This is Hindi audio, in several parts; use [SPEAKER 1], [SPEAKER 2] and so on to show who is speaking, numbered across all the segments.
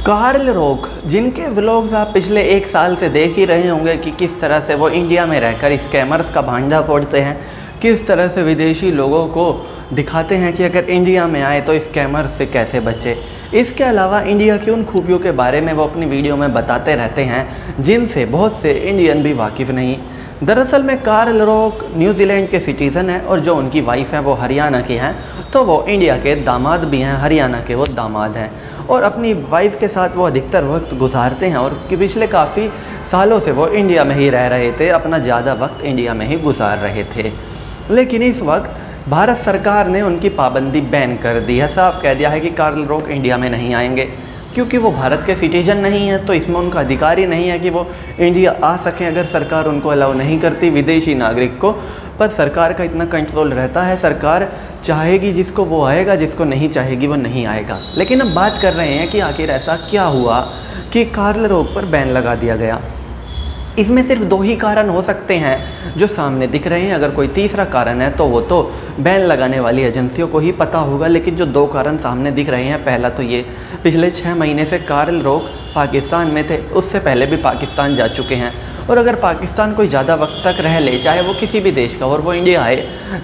[SPEAKER 1] कार्ल रॉक, जिनके व्लॉग्स आप पिछले एक साल से देख ही रहे होंगे कि किस तरह से वो इंडिया में रहकर स्कैमर्स का भांडा फोड़ते हैं, किस तरह से विदेशी लोगों को दिखाते हैं कि अगर इंडिया में आए तो स्कैमर्स से कैसे बचे। इसके अलावा इंडिया की उन खूबियों के बारे में वो अपनी वीडियो में बताते रहते हैं जिनसे बहुत से इंडियन भी वाकिफ़ नहीं। दरअसल में कार्ल रॉक न्यूजीलैंड के सिटीज़न हैं और जो उनकी वाइफ हैं वो हरियाणा की हैं, तो वो इंडिया के दामाद भी हैं, हरियाणा के वो दामाद हैं और अपनी वाइफ के साथ वो अधिकतर वक्त गुजारते हैं और पिछले काफ़ी सालों से वो इंडिया में ही रह रहे थे, अपना ज़्यादा वक्त इंडिया में ही गुजार रहे थे। लेकिन इस वक्त भारत सरकार ने उनकी पाबंदी बैन कर दी है, साफ कह दिया है कि कार्ल रॉक इंडिया में नहीं आएंगे क्योंकि वो भारत के सिटीजन नहीं है, तो इसमें उनका अधिकार ही नहीं है कि वो इंडिया आ सकें अगर सरकार उनको अलाउ नहीं करती विदेशी नागरिक को। पर सरकार का इतना कंट्रोल रहता है, सरकार चाहेगी जिसको वो आएगा, जिसको नहीं चाहेगी वो नहीं आएगा। लेकिन अब बात कर रहे हैं कि आखिर ऐसा क्या हुआ कि कार्ल रॉक पर बैन लगा दिया गया। इसमें सिर्फ दो ही कारण हो सकते हैं जो सामने दिख रहे हैं। अगर कोई तीसरा कारण है तो वो तो बैन लगाने वाली एजेंसियों को ही पता होगा, लेकिन जो दो कारण सामने दिख रहे हैं, पहला तो ये पिछले 6 महीने से कार्ल रॉक पाकिस्तान में थे, उससे पहले भी पाकिस्तान जा चुके हैं और अगर पाकिस्तान कोई ज़्यादा वक्त तक रह ले, चाहे वो किसी भी देश का और वो इंडिया आए,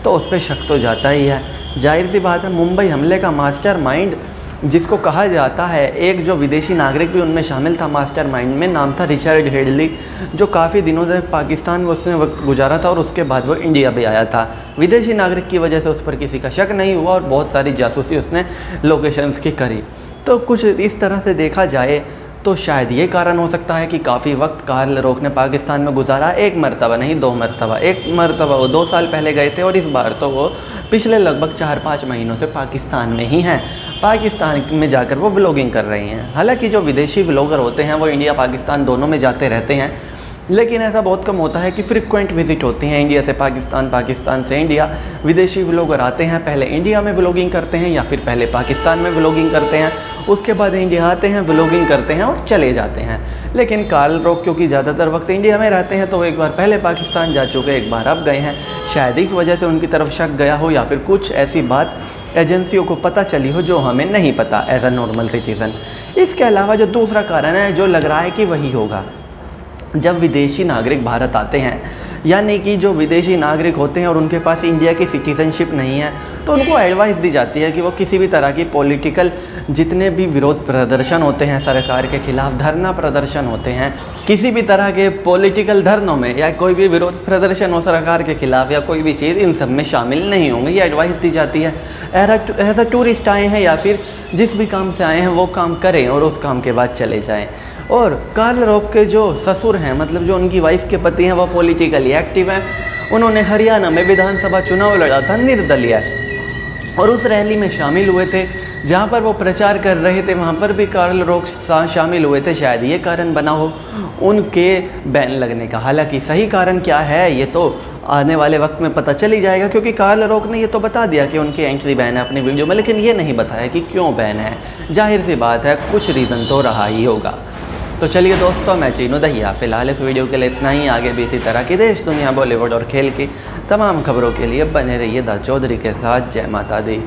[SPEAKER 1] तो उस पर शक तो जाता ही है। जाहिर सी बात है, मुंबई हमले का मास्टरमाइंड जिसको कहा जाता है, एक जो विदेशी नागरिक भी उनमें शामिल था मास्टरमाइंड में, नाम था रिचर्ड हेडली, जो काफ़ी दिनों तक पाकिस्तान में उसने वक्त गुजारा था और उसके बाद वो इंडिया भी आया था। विदेशी नागरिक की वजह से उस पर किसी का शक नहीं हुआ और बहुत सारी जासूसी उसने लोकेशंस की करी। तो कुछ इस तरह से देखा जाए तो शायद ये कारण हो सकता है कि काफ़ी वक्त कार्ल रॉक ने पाकिस्तान में गुजारा, एक मरतबा नहीं 2 मरतबा। एक मरतबा वो 2 साल पहले गए थे और इस बार तो वो पिछले लगभग 4-5 महीनों से पाकिस्तान में ही हैं। पाकिस्तान में जाकर वो व्लॉगिंग कर रही हैं। हालांकि जो विदेशी व्लॉगर होते हैं वो इंडिया पाकिस्तान दोनों में जाते रहते हैं, लेकिन ऐसा बहुत कम होता है कि फ्रिक्वेंट विजिट होती हैं इंडिया से पाकिस्तान, पाकिस्तान से इंडिया। विदेशी व्लॉगर आते हैं, पहले इंडिया में व्लॉगिंग करते हैं या फिर पहले पाकिस्तान में व्लॉगिंग करते हैं, उसके बाद इंडिया आते हैं, व्लॉगिंग करते हैं और चले जाते हैं। लेकिन कार्ल रॉक क्योंकि ज़्यादातर वक्त इंडिया में रहते हैं तो वो एक बार पहले पाकिस्तान जा चुके, एक बार अब गए हैं। शायद इस वजह से उनकी तरफ शक गया हो या फिर कुछ ऐसी बात एजेंसियों को पता चली हो जो हमें नहीं पता एज अ नॉर्मल सिटीज़न। इसके अलावा जो दूसरा कारण है जो लग रहा है कि वही होगा, जब विदेशी नागरिक भारत आते हैं, यानी कि जो विदेशी नागरिक होते हैं और उनके पास इंडिया की सिटीज़नशिप नहीं है, तो उनको एडवाइस दी जाती है कि वो किसी भी तरह की पॉलिटिकल जितने भी विरोध प्रदर्शन होते हैं सरकार के खिलाफ, धरना प्रदर्शन होते हैं, किसी भी तरह के पॉलिटिकल धरनों में या कोई भी विरोध प्रदर्शन हो सरकार के खिलाफ या कोई भी चीज़, इन सब में शामिल नहीं होंगे। ये एडवाइस दी जाती है। एज अ टूरिस्ट आए हैं या फिर जिस भी काम से आए हैं वो काम करें और उस काम के बाद चले जाएँ। और कार्ल रॉक के जो ससुर हैं, मतलब जो उनकी वाइफ के पति हैं, वो पॉलिटिकली एक्टिव हैं। उन्होंने हरियाणा में विधानसभा चुनाव लड़ा था निर्दलीय और उस रैली में शामिल हुए थे जहां पर वो प्रचार कर रहे थे, वहां पर भी कार्ल रॉक शामिल हुए थे। शायद ये कारण बना हो उनके बैन लगने का। हालांकि सही कारण क्या है ये तो आने वाले वक्त में पता चल ही जाएगा, क्योंकि कार्ल रॉक ने ये तो बता दिया कि उनकी एंट्री बैन है अपनी वीडियो में, लेकिन ये नहीं बताया कि क्यों बैन है। जाहिर सी बात है कुछ रीज़न तो रहा ही होगा। तो चलिए दोस्तों, मैं चीनू दहिया फ़िलहाल इस वीडियो के लिए इतना ही। आगे भी इसी तरह की देश दुनिया, बॉलीवुड और खेल की तमाम खबरों के लिए बने रहिए द चौधरी के साथ। जय माता दी।